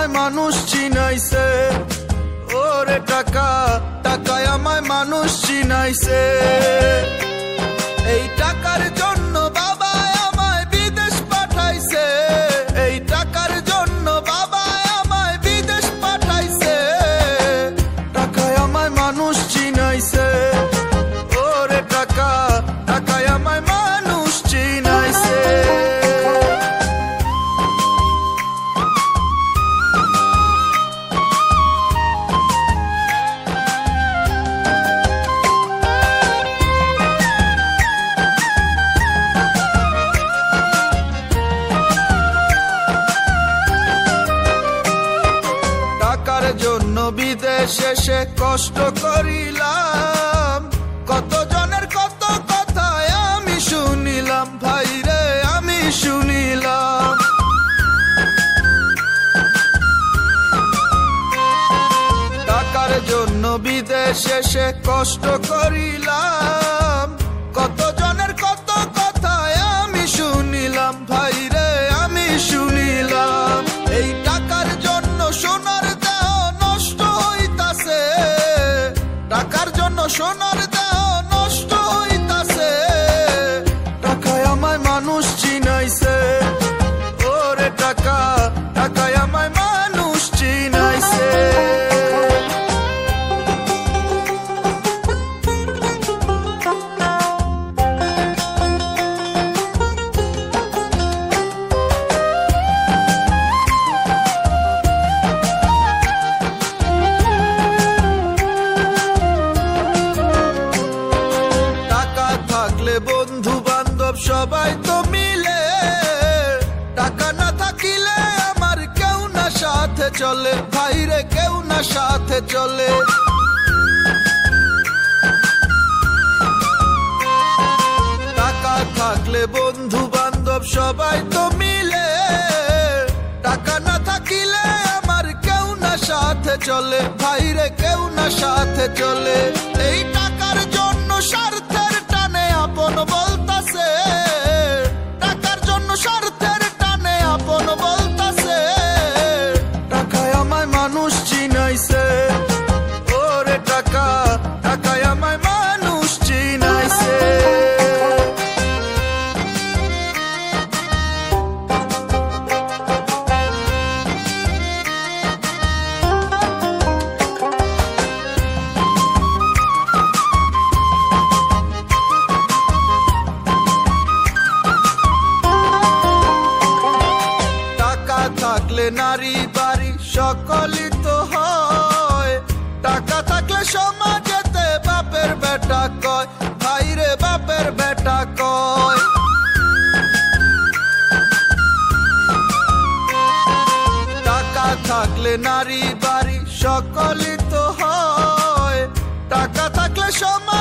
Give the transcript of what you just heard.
আমায় মানুষ চিনাইছে, ওরে টাকা টাকায় আমায় মানুষ চিনাইছে। এই টাকার জন্য বাবা আমায় বিদেশ পাঠাইছে, এই টাকার জন্য বাবা আমায় বিদেশ পাঠাইছে। টাকায় আমায় মানুষ চিনাইছে, ওরে টাকা টাকায় আমায় মানুষ চিনাইছে। টাকার জন্য বিদেশে সে কষ্ট করিলাম, কত জনের কত কথা আমি শুনিলাম, ভাইরে আমি শুনিলাম। টাকার জন্য বিদেশে সে কষ্ট করিলাম, কত জনের কত কথা আমি শুনিলাম, ভাইরে আমি শুনিলাম। এই টাকার জন্য সোনার দেহ নষ্ট হইতাছে, টাকার জন্য সোনার দেহ নষ্ট হইতাছে। টাকায় আমায় মানুষ চিনাইছে, ওরে টাকা টাকায় আমায় মানুষ চিনাইছে। বন্ধু বান্ধব সবাই তো মিলে, টাকা না থাকিলে আমার কেউ না সাথে চলে, ভাইরে কেউ না সাথে চলে। টাকা থাকলে বন্ধু বান্ধব সবাই তো মিলে, টাকা না থাকিলে আমার কেউ না সাথে চলে, ভাইরে কেউ না সাথে চলে। এই টাকার জন্য স্বার্থের টানে আপন বলতাছে, টাকার জন্য স্বার্থের টানে আপন বলতাছে। টাকায় আমায় মানুষ চিনাইছে, ওরে টাকা টাকায় আমায় মানুষ চিনাইছে। থাকলে নারী বাড়ি সকলই তো হয়, টাকা থাকলে সমাজেতে বাপের বেটা কয়, ভাইরে বাপের বেটা কয়। টাকা থাকলে নারী বাড়ি সকলই তো হয়, টাকা থাকলে সমাজ